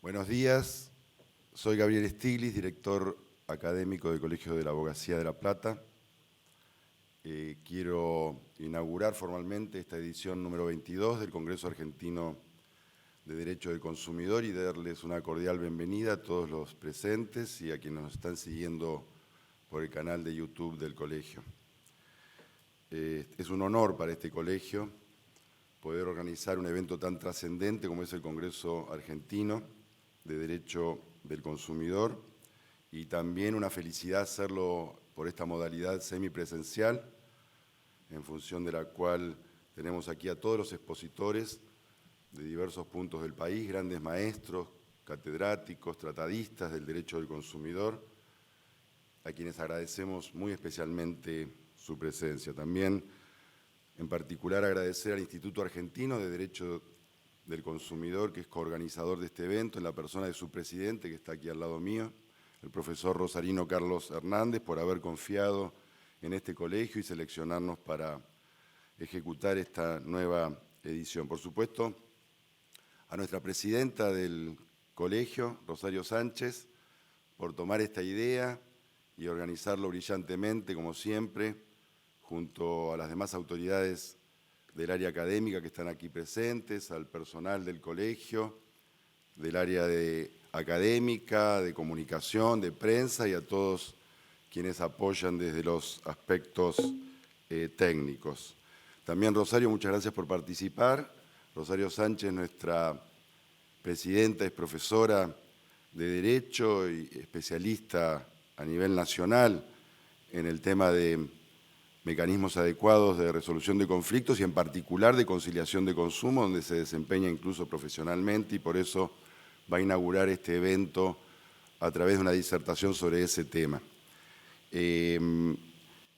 Buenos días, soy Gabriel Stiglitz, director académico del Colegio de la Abogacía de La Plata. Quiero inaugurar formalmente esta edición número 22 del Congreso Argentino de Derecho del Consumidor y darles una cordial bienvenida a todos los presentes y a quienes nos están siguiendo por el canal de YouTube del colegio. Es un honor para este colegio poder organizar un evento tan trascendente como es el Congreso Argentino de Derecho del Consumidor y también una felicidad hacerlo por esta modalidad semipresencial, en función de la cual tenemos aquí a todos los expositores de diversos puntos del país, grandes maestros, catedráticos, tratadistas del derecho del consumidor, a quienes agradecemos muy especialmente su presencia. También, en particular, agradecer al Instituto Argentino de Derecho del Consumidor, que es coorganizador de este evento, en la persona de su presidente, que está aquí al lado mío, el profesor Rosarino Carlos Hernández, por haber confiado en este colegio y seleccionarnos para ejecutar esta nueva edición. Por supuesto, a nuestra presidenta del colegio, Rosario Sánchez, por tomar esta idea y organizarlo brillantemente, como siempre, junto a las demás autoridades del área académica que están aquí presentes, al personal del colegio, del área académica, de comunicación, de prensa y a todos quienes apoyan desde los aspectos técnicos. También, Rosario, muchas gracias por participar. Rosario Sánchez, nuestra presidenta, es profesora de Derecho y especialista a nivel nacional en el tema de mecanismos adecuados de resolución de conflictos y en particular de conciliación de consumo, donde se desempeña incluso profesionalmente y por eso va a inaugurar este evento a través de una disertación sobre ese tema.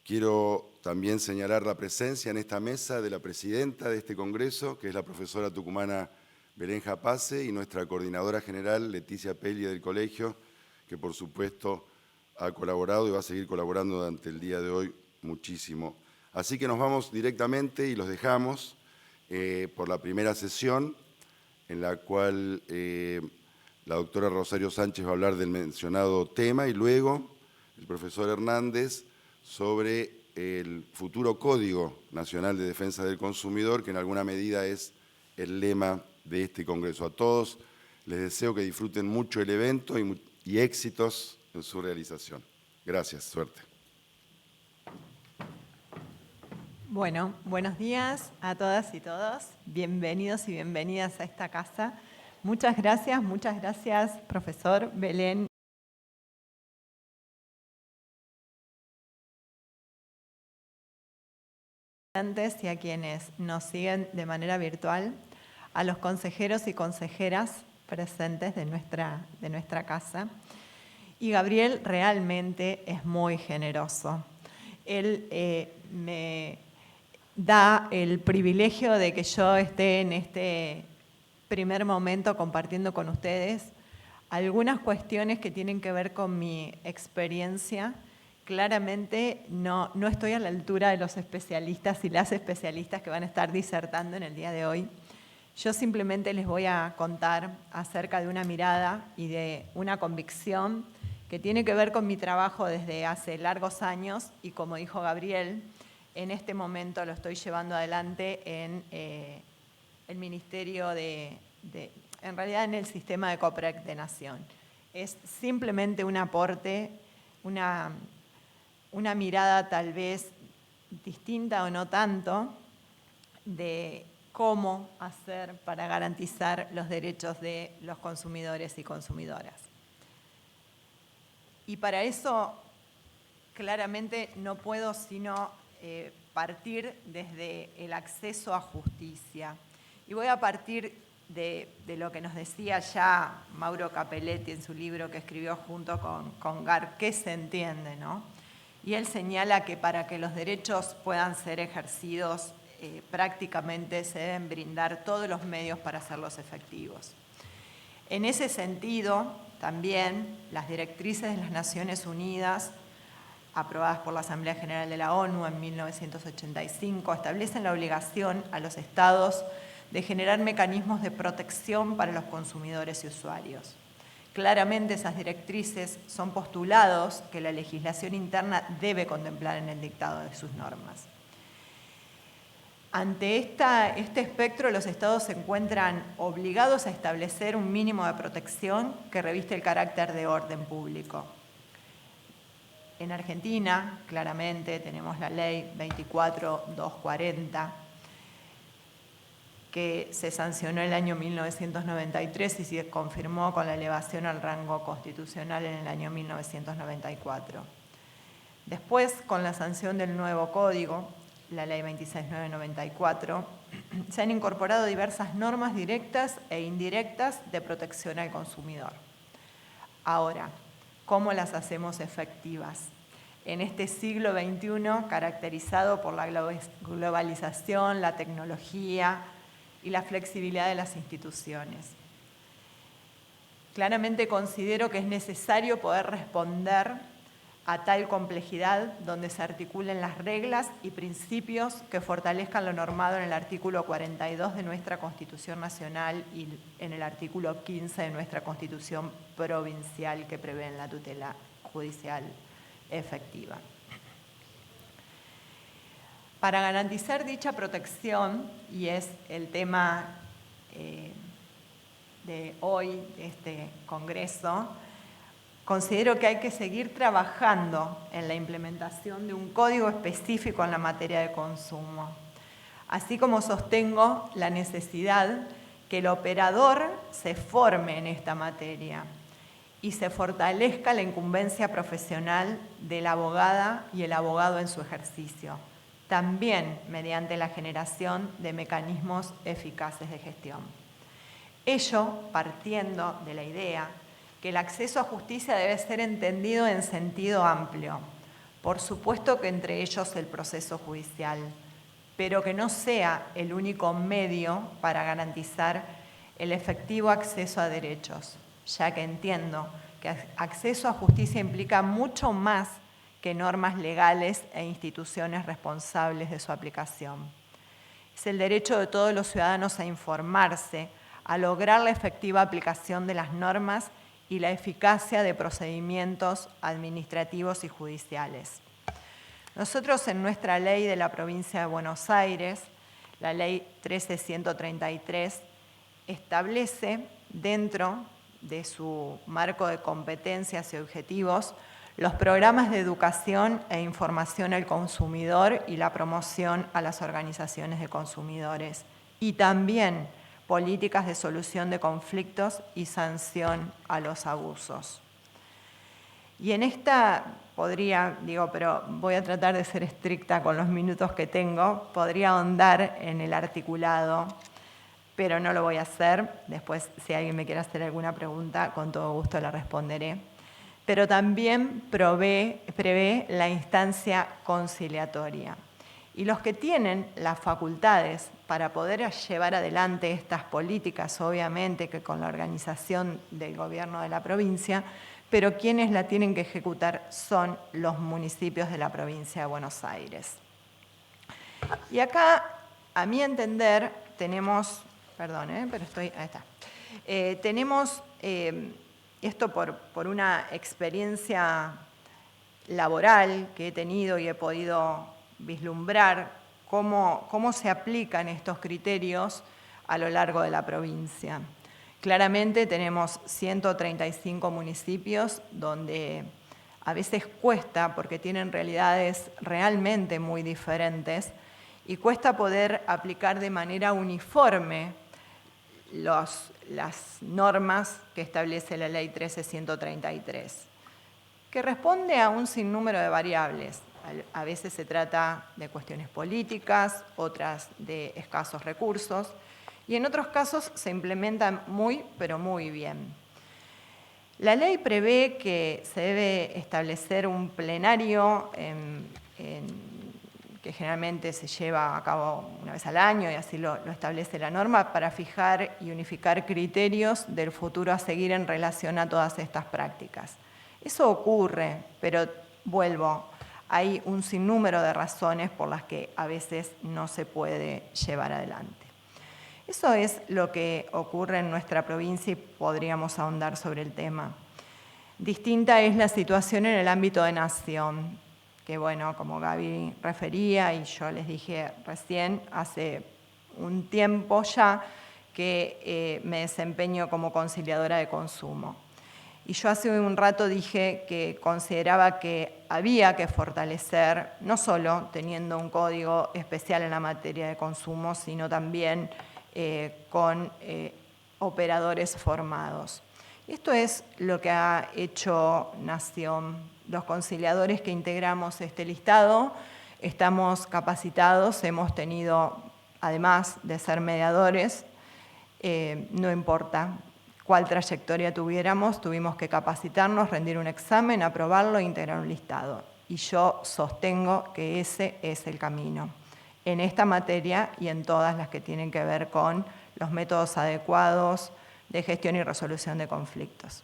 Quiero también señalar la presencia en esta mesa de la presidenta de este congreso, que es la profesora tucumana Belén Japase, y nuestra coordinadora general, Leticia Peglia, del colegio, que por supuesto ha colaborado y va a seguir colaborando durante el día de hoy muchísimo. Así que nos vamos directamente y los dejamos por la primera sesión, en la cual la doctora Rosario Sánchez va a hablar del mencionado tema y luego el profesor Hernández sobre el futuro Código Nacional de Defensa del Consumidor, que en alguna medida es el lema de este congreso. A todos les deseo que disfruten mucho el evento y éxitos en su realización. Gracias, suerte. Bueno, buenos días a todas y todos. Bienvenidos y bienvenidas a esta casa. Muchas gracias, profesor Belén. Y a quienes nos siguen de manera virtual, a los consejeros y consejeras presentes de nuestra casa. Y Gabriel realmente es muy generoso. Él me da el privilegio de que yo esté en este primer momento compartiendo con ustedes algunas cuestiones que tienen que ver con mi experiencia. Claramente no estoy a la altura de los especialistas y las especialistas que van a estar disertando en el día de hoy. Yo simplemente les voy a contar acerca de una mirada y de una convicción que tiene que ver con mi trabajo desde hace largos años y, como dijo Gabriel, en este momento lo estoy llevando adelante en el Ministerio en realidad en el sistema de COPREC de Nación. Es simplemente un aporte, una mirada tal vez distinta o no tanto de cómo hacer para garantizar los derechos de los consumidores y consumidoras. Y para eso, claramente, no puedo sino partir desde el acceso a justicia. Y voy a partir de lo que nos decía ya Mauro Capelletti en su libro que escribió junto con Gar, ¿qué se entiende?, ¿no? Y él señala que para que los derechos puedan ser ejercidos, prácticamente se deben brindar todos los medios para hacerlos efectivos. En ese sentido, también las directrices de las Naciones Unidas, aprobadas por la Asamblea General de la ONU en 1985, establecen la obligación a los estados de generar mecanismos de protección para los consumidores y usuarios. Claramente esas directrices son postulados que la legislación interna debe contemplar en el dictado de sus normas. Ante este espectro, los Estados se encuentran obligados a establecer un mínimo de protección que reviste el carácter de orden público. En Argentina, claramente, tenemos la Ley 24.240, que se sancionó en el año 1993 y se confirmó con la elevación al rango constitucional en el año 1994. Después, con la sanción del nuevo código, la Ley 26.994, se han incorporado diversas normas directas e indirectas de protección al consumidor. Ahora, ¿cómo las hacemos efectivas? En este siglo XXI, caracterizado por la globalización, la tecnología y la flexibilidad de las instituciones. Claramente considero que es necesario poder responder a tal complejidad donde se articulen las reglas y principios que fortalezcan lo normado en el artículo 42 de nuestra Constitución Nacional y en el artículo 15 de nuestra Constitución Provincial que prevén la tutela judicial efectiva. Para garantizar dicha protección, y es el tema de hoy, de este Congreso, considero que hay que seguir trabajando en la implementación de un código específico en la materia de consumo, así como sostengo la necesidad que el operador se forme en esta materia y se fortalezca la incumbencia profesional de la abogada y el abogado en su ejercicio, también mediante la generación de mecanismos eficaces de gestión. Ello partiendo de la idea que el acceso a justicia debe ser entendido en sentido amplio, por supuesto que entre ellos el proceso judicial, pero que no sea el único medio para garantizar el efectivo acceso a derechos, ya que entiendo que acceso a justicia implica mucho más que normas legales e instituciones responsables de su aplicación. Es el derecho de todos los ciudadanos a informarse, a lograr la efectiva aplicación de las normas y la eficacia de procedimientos administrativos y judiciales. Nosotros en nuestra ley de la provincia de Buenos Aires, la ley 13.133, establece dentro de su marco de competencias y objetivos los programas de educación e información al consumidor y la promoción a las organizaciones de consumidores y también políticas de solución de conflictos y sanción a los abusos. Y en esta pero voy a tratar de ser estricta con los minutos que tengo, podría ahondar en el articulado, pero no lo voy a hacer. Después, si alguien me quiere hacer alguna pregunta, con todo gusto la responderé. Pero también prevé la instancia conciliatoria. Y los que tienen las facultades para poder llevar adelante estas políticas, obviamente que con la organización del gobierno de la provincia, pero quienes la tienen que ejecutar son los municipios de la provincia de Buenos Aires. Y acá, a mi entender, tenemos, tenemos esto por una experiencia laboral que he tenido y he podido vislumbrar cómo se aplican estos criterios a lo largo de la provincia. Claramente tenemos 135 municipios donde a veces cuesta, porque tienen realidades realmente muy diferentes, y cuesta poder aplicar de manera uniforme las normas que establece la Ley 13.133, que responde a un sinnúmero de variables. A veces se trata de cuestiones políticas, otras de escasos recursos, y en otros casos se implementan pero muy bien. La ley prevé que se debe establecer un plenario que generalmente se lleva a cabo una vez al año, y así lo establece la norma, para fijar y unificar criterios del futuro a seguir en relación a todas estas prácticas. Eso ocurre, pero vuelvo, hay un sinnúmero de razones por las que a veces no se puede llevar adelante. Eso es lo que ocurre en nuestra provincia y podríamos ahondar sobre el tema. Distinta es la situación en el ámbito de nación, que bueno, como Gaby refería y yo les dije recién, hace un tiempo ya que me desempeño como conciliadora de consumo. Y yo hace un rato dije que consideraba que había que fortalecer, no solo teniendo un código especial en la materia de consumo, sino también con operadores formados. Esto es lo que ha hecho Nación. Los conciliadores que integramos este listado estamos capacitados, hemos tenido, además de ser mediadores, no importa cuál trayectoria tuviéramos, tuvimos que capacitarnos, rendir un examen, aprobarlo e integrar un listado. Y yo sostengo que ese es el camino en esta materia y en todas las que tienen que ver con los métodos adecuados de gestión y resolución de conflictos.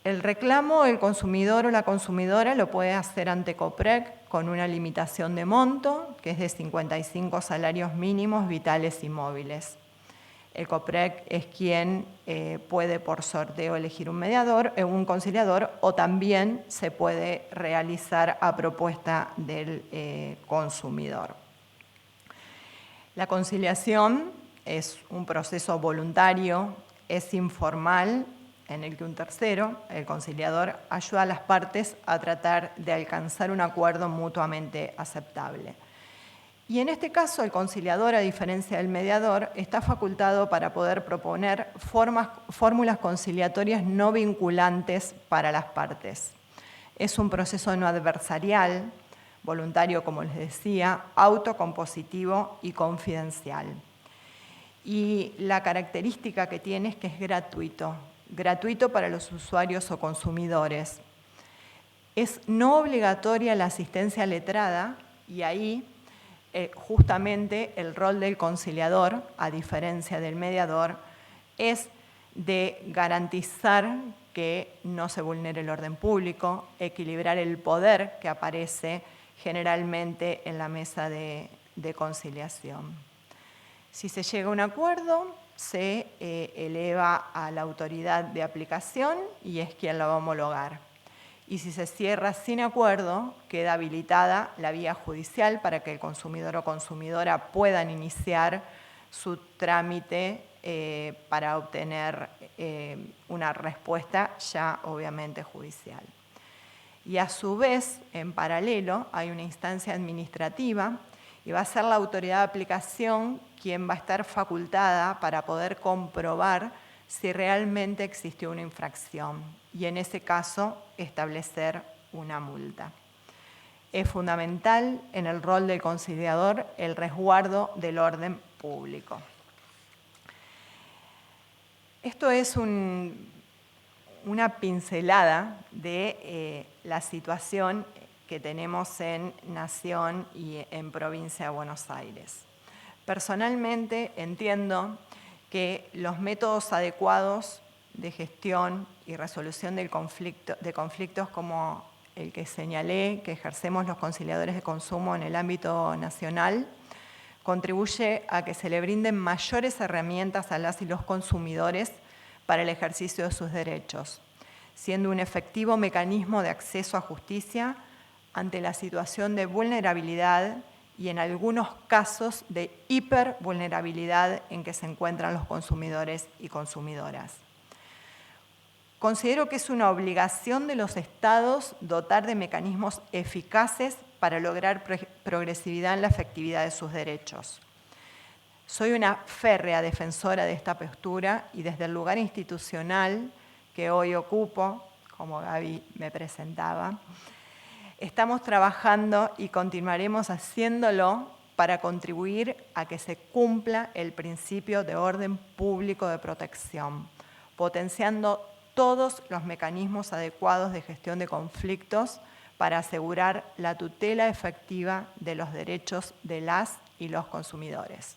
El reclamo, el consumidor o la consumidora lo puede hacer ante COPREC con una limitación de monto, que es de 55 salarios mínimos vitales y móviles. El COPREC es quien puede por sorteo elegir un mediador, un conciliador, o también se puede realizar a propuesta del consumidor. La conciliación es un proceso voluntario, es informal, en el que un tercero, el conciliador, ayuda a las partes a tratar de alcanzar un acuerdo mutuamente aceptable. Y en este caso, el conciliador, a diferencia del mediador, está facultado para poder proponer fórmulas conciliatorias no vinculantes para las partes. Es un proceso no adversarial, voluntario, como les decía, autocompositivo y confidencial. Y la característica que tiene es que es gratuito para los usuarios o consumidores. Es no obligatoria la asistencia letrada y ahí justamente el rol del conciliador, a diferencia del mediador, es de garantizar que no se vulnere el orden público, equilibrar el poder que aparece generalmente en la mesa de conciliación. Si se llega a un acuerdo, se eleva a la autoridad de aplicación y es quien lo va a homologar. Y si se cierra sin acuerdo, queda habilitada la vía judicial para que el consumidor o consumidora puedan iniciar su trámite para obtener una respuesta ya obviamente judicial. Y a su vez, en paralelo, hay una instancia administrativa y va a ser la autoridad de aplicación quien va a estar facultada para poder comprobar si realmente existió una infracción y en ese caso establecer una multa. Es fundamental en el rol del conciliador el resguardo del orden público. Esto es una pincelada de la situación que tenemos en Nación y en Provincia de Buenos Aires. Personalmente entiendo que los métodos adecuados de gestión y resolución de conflictos como el que señalé, que ejercemos los conciliadores de consumo en el ámbito nacional, contribuye a que se le brinden mayores herramientas a las y los consumidores para el ejercicio de sus derechos, siendo un efectivo mecanismo de acceso a justicia ante la situación de vulnerabilidad y en algunos casos de hipervulnerabilidad en que se encuentran los consumidores y consumidoras. Considero que es una obligación de los Estados dotar de mecanismos eficaces para lograr progresividad en la efectividad de sus derechos. Soy una férrea defensora de esta postura y desde el lugar institucional que hoy ocupo, como Gaby me presentaba, estamos trabajando y continuaremos haciéndolo para contribuir a que se cumpla el principio de orden público de protección, potenciando todos los mecanismos adecuados de gestión de conflictos para asegurar la tutela efectiva de los derechos de las y los consumidores.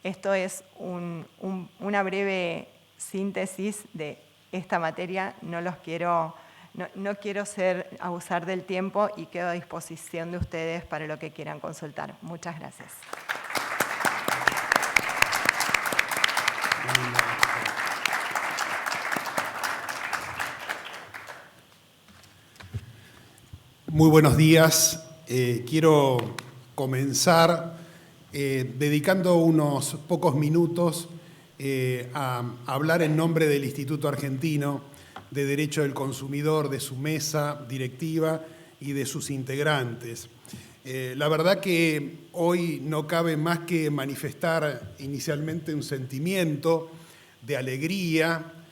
Esto es una breve síntesis de esta materia. No quiero abusar del tiempo y quedo a disposición de ustedes para lo que quieran consultar. Muchas gracias. Muy buenos días. Quiero comenzar dedicando unos pocos minutos a hablar en nombre del Instituto Argentino de Derecho del Consumidor, de su mesa directiva y de sus integrantes. La verdad que hoy no cabe más que manifestar inicialmente un sentimiento de alegría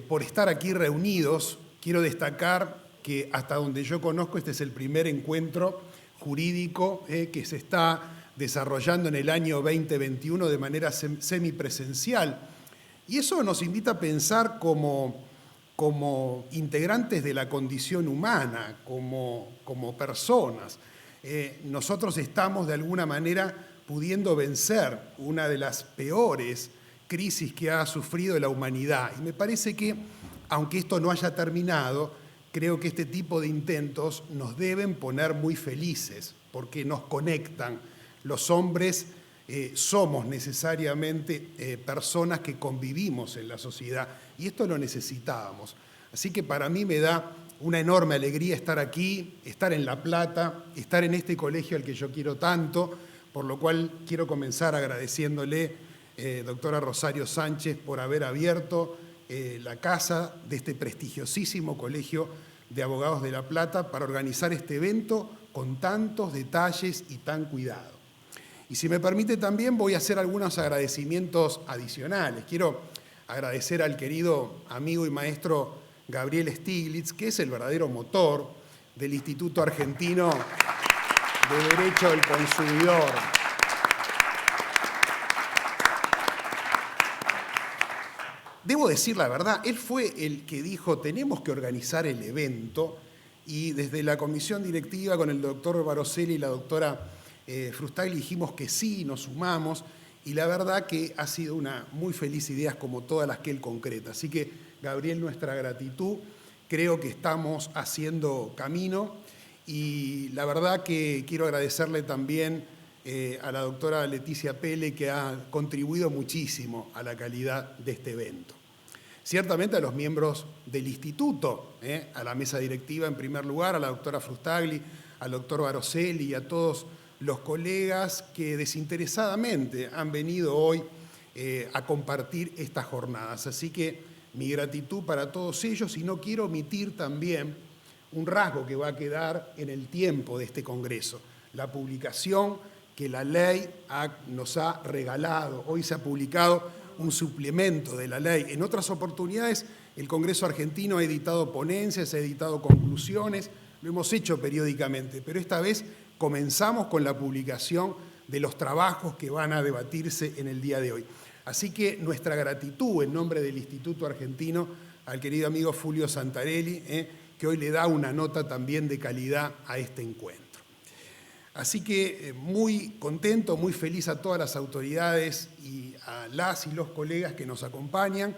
por estar aquí reunidos. Quiero destacar que hasta donde yo conozco este es el primer encuentro jurídico que se está desarrollando en el año 2021 de manera semipresencial. Y eso nos invita a pensar como integrantes de la condición humana, como personas. Nosotros estamos de alguna manera pudiendo vencer una de las peores crisis que ha sufrido la humanidad. Y me parece que, aunque esto no haya terminado, creo que este tipo de intentos nos deben poner muy felices, porque nos conectan. Los hombres somos necesariamente personas que convivimos en la sociedad, y esto lo necesitábamos. Así que para mí me da una enorme alegría estar aquí, estar en La Plata, estar en este colegio al que yo quiero tanto, por lo cual quiero comenzar agradeciéndole, doctora Rosario Sánchez, por haber abierto la casa de este prestigiosísimo Colegio de Abogados de La Plata para organizar este evento con tantos detalles y tan cuidado. Y si me permite también voy a hacer algunos agradecimientos adicionales. Quiero agradecer al querido amigo y maestro Gabriel Stiglitz, que es el verdadero motor del Instituto Argentino de Derecho del Consumidor. Debo decir la verdad, él fue el que dijo tenemos que organizar el evento, y desde la comisión directiva con el doctor Baroselli y la doctora Frustagli dijimos que sí, nos sumamos, y la verdad que ha sido una muy feliz idea como todas las que él concreta. Así que, Gabriel, nuestra gratitud, creo que estamos haciendo camino, y la verdad que quiero agradecerle también a la doctora Leticia Pele, que ha contribuido muchísimo a la calidad de este evento. Ciertamente a los miembros del instituto, a la mesa directiva en primer lugar, a la doctora Frustagli, al doctor Baroselli y a todos los colegas que desinteresadamente han venido hoy a compartir estas jornadas. Así que mi gratitud para todos ellos, y no quiero omitir también un rasgo que va a quedar en el tiempo de este Congreso, la publicación que la ley nos ha regalado. Hoy se ha publicado un suplemento de la ley. En otras oportunidades el Congreso argentino ha editado ponencias, ha editado conclusiones, lo hemos hecho periódicamente, pero esta vez comenzamos con la publicación de los trabajos que van a debatirse en el día de hoy. Así que nuestra gratitud en nombre del Instituto Argentino al querido amigo Fulvio Santarelli, que hoy le da una nota también de calidad a este encuentro. Así que muy contento, muy feliz a todas las autoridades y a las y los colegas que nos acompañan.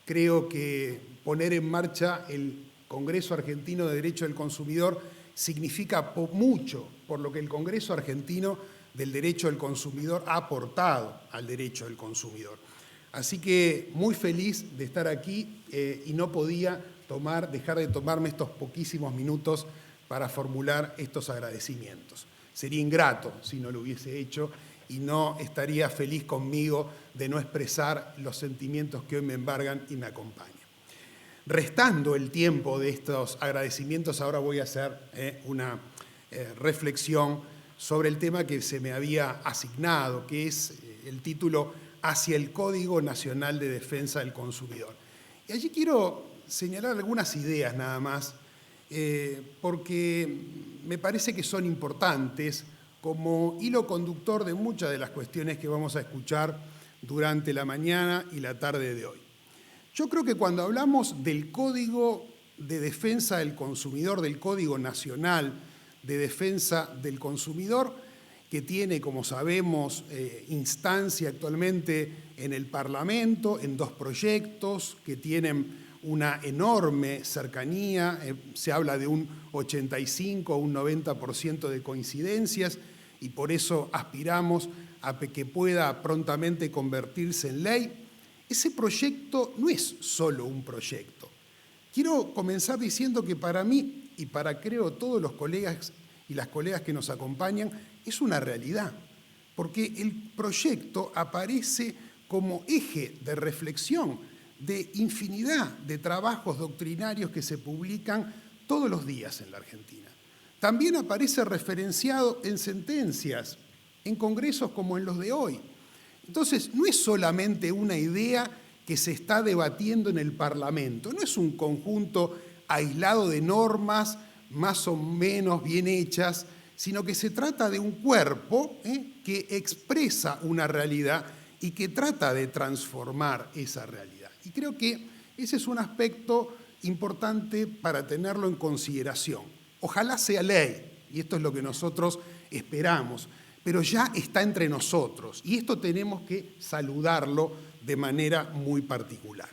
Creo que poner en marcha el Congreso Argentino de Derecho del Consumidor significa mucho por lo que el Congreso Argentino del Derecho del Consumidor ha aportado al derecho del consumidor. Así que muy feliz de estar aquí y no podía dejar de tomarme estos poquísimos minutos para formular estos agradecimientos. Sería ingrato si no lo hubiese hecho, y no estaría feliz conmigo de no expresar los sentimientos que hoy me embargan y me acompañan. Restando el tiempo de estos agradecimientos, ahora voy a hacer una reflexión sobre el tema que se me había asignado, que es el título Hacia el Código Nacional de Defensa del Consumidor. Y allí quiero señalar algunas ideas nada más, porque me parece que son importantes como hilo conductor de muchas de las cuestiones que vamos a escuchar durante la mañana y la tarde de hoy. Yo creo que cuando hablamos del Código de Defensa del Consumidor, del Código Nacional de Defensa del Consumidor, que tiene, como sabemos, instancia actualmente en el Parlamento, en 2 proyectos que tienen una enorme cercanía, se habla de un 85 o un 90% de coincidencias, y por eso aspiramos a que pueda prontamente convertirse en ley. Ese proyecto no es solo un proyecto. Quiero comenzar diciendo que para mí y para creo todos los colegas y las colegas que nos acompañan, es una realidad, porque el proyecto aparece como eje de reflexión de infinidad de trabajos doctrinarios que se publican todos los días en la Argentina. También aparece referenciado en sentencias, en congresos como en los de hoy. Entonces, no es solamente una idea que se está debatiendo en el Parlamento, no es un conjunto aislado de normas más o menos bien hechas, sino que se trata de un cuerpo que expresa una realidad y que trata de transformar esa realidad. Y creo que ese es un aspecto importante para tenerlo en consideración. Ojalá sea ley, y esto es lo que nosotros esperamos, pero ya está entre nosotros, y esto tenemos que saludarlo de manera muy particular.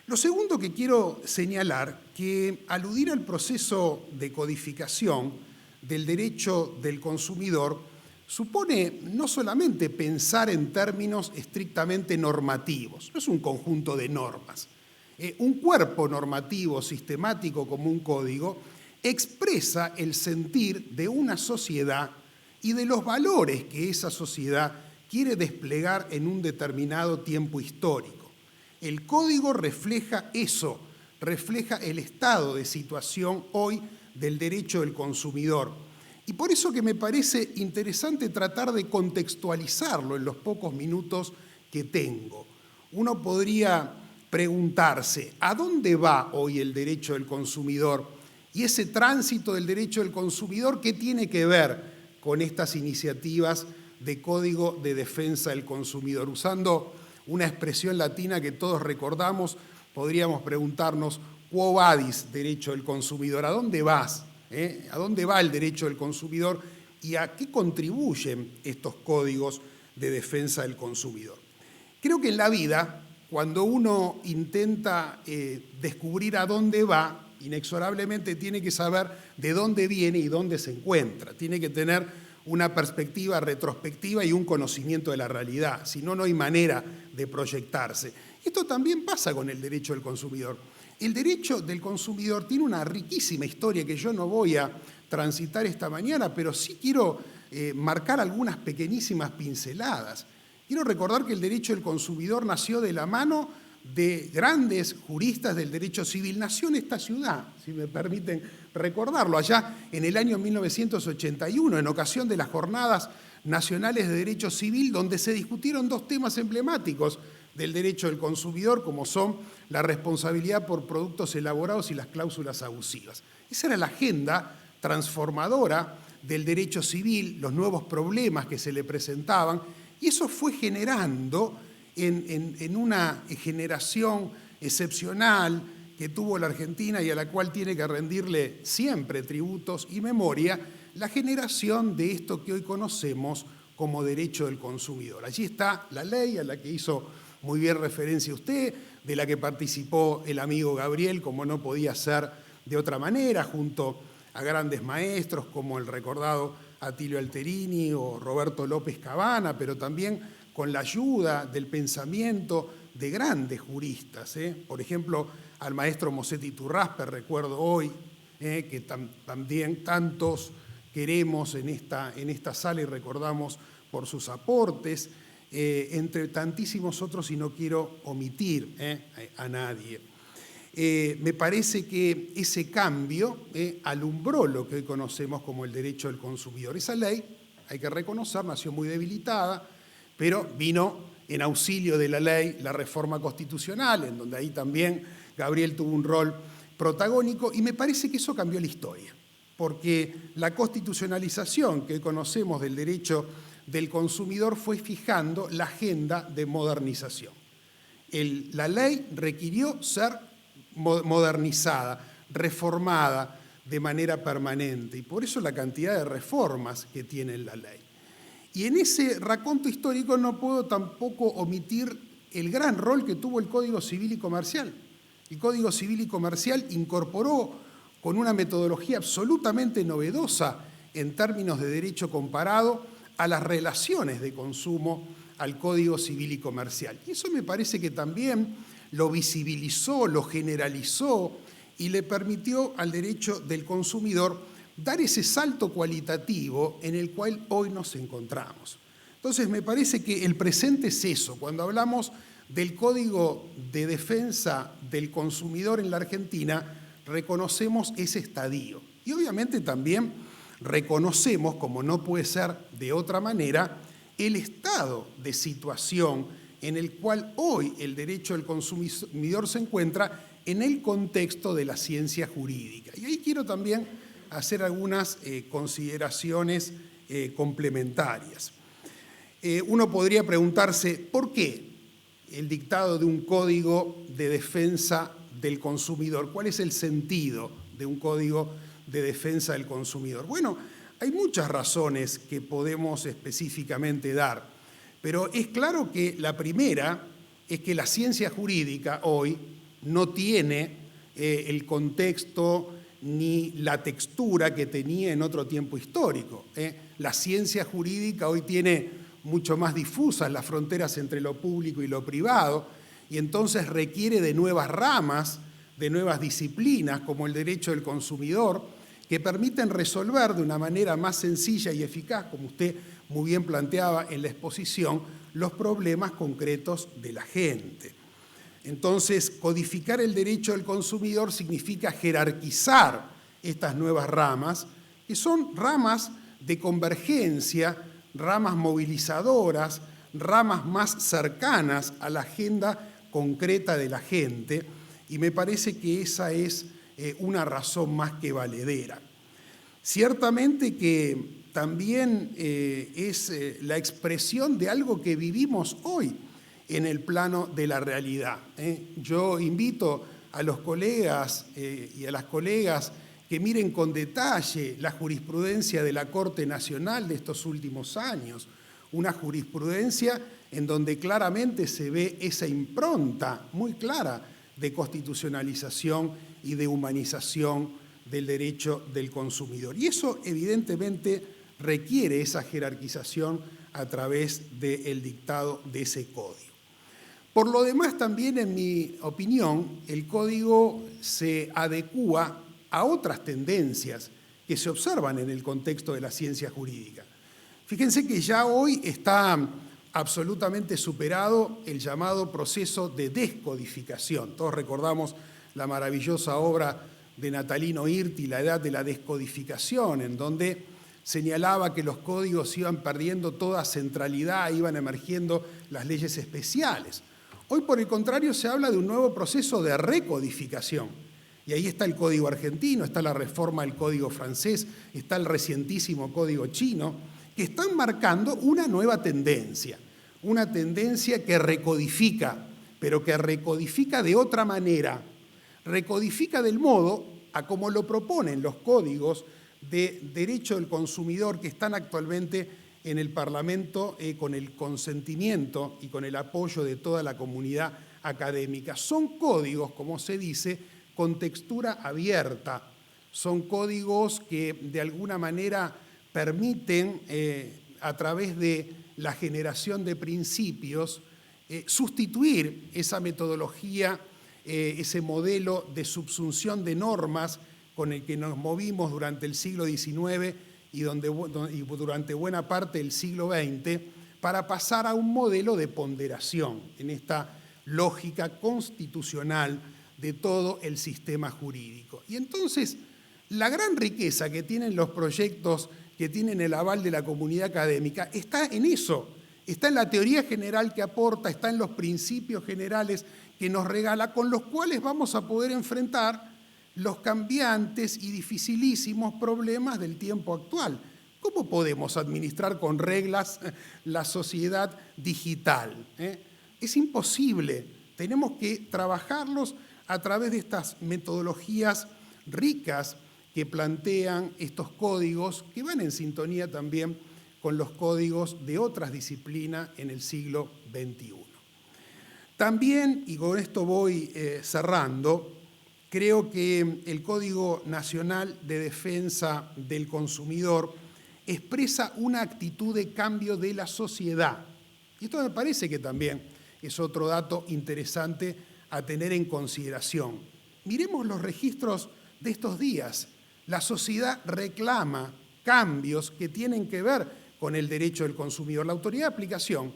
Lo segundo que quiero señalar, que aludir al proceso de codificación del derecho del consumidor supone no solamente pensar en términos estrictamente normativos, no es un conjunto de normas. Un cuerpo normativo sistemático como un código expresa el sentir de una sociedad y de los valores que esa sociedad quiere desplegar en un determinado tiempo histórico. El código refleja eso, refleja el estado de situación hoy del derecho del consumidor. Y por eso que me parece interesante tratar de contextualizarlo en los pocos minutos que tengo. Uno podría preguntarse, ¿a dónde va hoy el derecho del consumidor? Y ese tránsito del derecho del consumidor, ¿qué tiene que ver con estas iniciativas de Código de Defensa del Consumidor? Usando una expresión latina que todos recordamos, podríamos preguntarnos, ¿quo vadis, derecho del consumidor? ¿A dónde vas? ¿A dónde va el derecho del consumidor? ¿Y a qué contribuyen estos códigos de defensa del consumidor? Creo que en la vida, cuando uno intenta descubrir a dónde va, inexorablemente tiene que saber de dónde viene y dónde se encuentra. Tiene que tener una perspectiva retrospectiva y un conocimiento de la realidad. Si no, no hay manera de proyectarse. Esto también pasa con el derecho del consumidor. El derecho del consumidor tiene una riquísima historia que yo no voy a transitar esta mañana, pero sí quiero marcar algunas pequeñísimas pinceladas. Quiero recordar que el derecho del consumidor nació de la mano de grandes juristas del derecho civil. Nació en esta ciudad, si me permiten recordarlo, allá en el año 1981, en ocasión de las Jornadas Nacionales de Derecho Civil, donde se discutieron dos temas emblemáticos del derecho del consumidor, como son la responsabilidad por productos elaborados y las cláusulas abusivas. Esa era la agenda transformadora del derecho civil, los nuevos problemas que se le presentaban, y eso fue generando en una generación excepcional que tuvo la Argentina y a la cual tiene que rendirle siempre tributos y memoria, la generación de esto que hoy conocemos como derecho del consumidor. Allí está la ley a la que hizo muy bien referencia usted, de la que participó el amigo Gabriel, como no podía ser de otra manera, junto a grandes maestros como el recordado Atilio Alterini o Roberto López Cabana, pero también con la ayuda del pensamiento de grandes juristas. Por ejemplo, al maestro Mosetti Turraspe, recuerdo hoy, que también tantos queremos en esta sala y recordamos por sus aportes, entre tantísimos otros, y no quiero omitir a nadie. Me parece que ese cambio alumbró lo que hoy conocemos como el derecho del consumidor. Esa ley, hay que reconocer, nació muy debilitada, pero vino en auxilio de la ley la reforma constitucional, en donde ahí también Gabriel tuvo un rol protagónico, y me parece que eso cambió la historia, porque la constitucionalización que conocemos del derecho del consumidor fue fijando la agenda de modernización. La ley requirió ser modernizada, reformada de manera permanente, y por eso la cantidad de reformas que tiene la ley. Y en ese raconto histórico no puedo tampoco omitir el gran rol que tuvo el Código Civil y Comercial. El Código Civil y Comercial incorporó con una metodología absolutamente novedosa en términos de derecho comparado a las relaciones de consumo al Código Civil y Comercial. Y eso me parece que también lo visibilizó, lo generalizó y le permitió al derecho del consumidor dar ese salto cualitativo en el cual hoy nos encontramos. Entonces, me parece que el presente es eso. Cuando hablamos del Código de Defensa del Consumidor en la Argentina, reconocemos ese estadio. Y obviamente también reconocemos, como no puede ser de otra manera, el estado de situación en el cual hoy el derecho del consumidor se encuentra en el contexto de la ciencia jurídica. Y ahí quiero también hacer algunas consideraciones complementarias. Uno podría preguntarse, ¿por qué el dictado de un código de defensa del consumidor? ¿Cuál es el sentido de un código de defensa del consumidor? Bueno, hay muchas razones que podemos específicamente dar, pero es claro que la primera es que la ciencia jurídica hoy no tiene el contexto ni la textura que tenía en otro tiempo histórico. La ciencia jurídica hoy tiene mucho más difusas las fronteras entre lo público y lo privado, y entonces requiere de nuevas ramas, de nuevas disciplinas, como el derecho del consumidor, que permiten resolver de una manera más sencilla y eficaz, como usted muy bien planteaba en la exposición, los problemas concretos de la gente. Entonces, codificar el derecho del consumidor significa jerarquizar estas nuevas ramas, que son ramas de convergencia, ramas movilizadoras, ramas más cercanas a la agenda concreta de la gente, y me parece que esa es una razón más que valedera. Ciertamente que también es la expresión de algo que vivimos hoy en el plano de la realidad. Yo invito a los colegas y a las colegas que miren con detalle la jurisprudencia de la Corte Nacional de estos últimos años, una jurisprudencia en donde claramente se ve esa impronta muy clara de constitucionalización y de humanización del derecho del consumidor. Y eso evidentemente requiere esa jerarquización a través del dictado de ese código. Por lo demás, también, en mi opinión, el código se adecúa a otras tendencias que se observan en el contexto de la ciencia jurídica. Fíjense que ya hoy está absolutamente superado el llamado proceso de descodificación. Todos recordamos la maravillosa obra de Natalino Hirti, La Edad de la Descodificación, en donde señalaba que los códigos iban perdiendo toda centralidad, iban emergiendo las leyes especiales. Hoy, por el contrario, se habla de un nuevo proceso de recodificación. Y ahí está el Código argentino, está la reforma del Código francés, está el recientísimo Código chino, que están marcando una nueva tendencia. Una tendencia que recodifica, pero que recodifica de otra manera. Recodifica del modo a como lo proponen los códigos de derecho del consumidor que están actualmente en el Parlamento con el consentimiento y con el apoyo de toda la comunidad académica. Son códigos, como se dice, con textura abierta. Son códigos que de alguna manera permiten, a través de la generación de principios, sustituir esa metodología, ese modelo de subsunción de normas con el que nos movimos durante el siglo XIX y durante buena parte del siglo XX, para pasar a un modelo de ponderación en esta lógica constitucional de todo el sistema jurídico. Y entonces, la gran riqueza que tienen los proyectos que tienen el aval de la comunidad académica está en eso, está en la teoría general que aporta, está en los principios generales que nos regala, con los cuales vamos a poder enfrentar los cambiantes y dificilísimos problemas del tiempo actual. ¿Cómo podemos administrar con reglas la sociedad digital? Es imposible. Tenemos que trabajarlos a través de estas metodologías ricas que plantean estos códigos, que van en sintonía también con los códigos de otras disciplinas en el siglo XXI. También, y con esto voy cerrando, creo que el Código Nacional de Defensa del Consumidor expresa una actitud de cambio de la sociedad. Y esto me parece que también es otro dato interesante a tener en consideración. miremos los registros de estos días. La sociedad reclama cambios que tienen que ver con el derecho del consumidor. La autoridad de aplicación,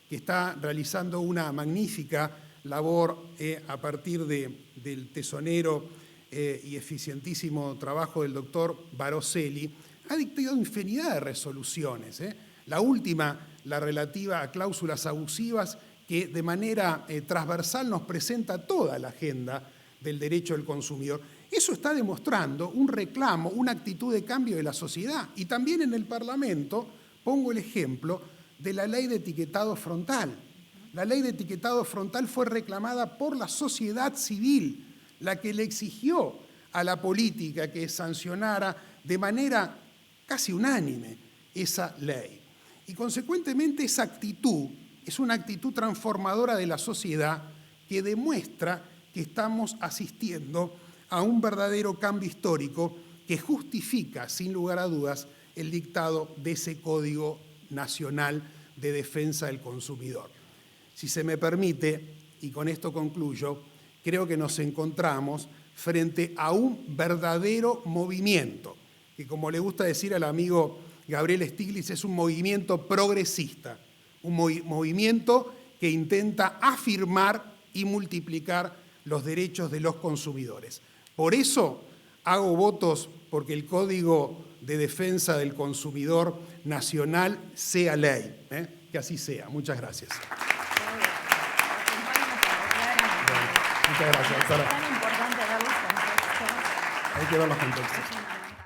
que está realizando una magnífica labor a partir del tesonero y eficientísimo trabajo del doctor Baroselli, ha dictado infinidad de resoluciones. La última, la relativa a cláusulas abusivas, que de manera transversal nos presenta toda la agenda del derecho del consumidor. Eso está demostrando un reclamo, una actitud de cambio de la sociedad. Y también en el Parlamento pongo el ejemplo de la ley de etiquetado frontal. La ley de etiquetado frontal fue reclamada por la sociedad civil, la que le exigió a la política que sancionara de manera casi unánime esa ley. Y consecuentemente esa actitud es una actitud transformadora de la sociedad que demuestra que estamos asistiendo a un verdadero cambio histórico que justifica, sin lugar a dudas, el dictado de ese Código Nacional de Defensa del Consumidor. Si se me permite, y con esto concluyo, creo que nos encontramos frente a un verdadero movimiento, que como le gusta decir al amigo Gabriel Stiglitz, es un movimiento progresista, un movimiento que intenta afirmar y multiplicar los derechos de los consumidores. Por eso hago votos porque el Código de Defensa del Consumidor Nacional sea ley. Que así sea. Muchas gracias. Muchas gracias, doctora. Es tan importante ver los contextos. Hay que ver los contextos.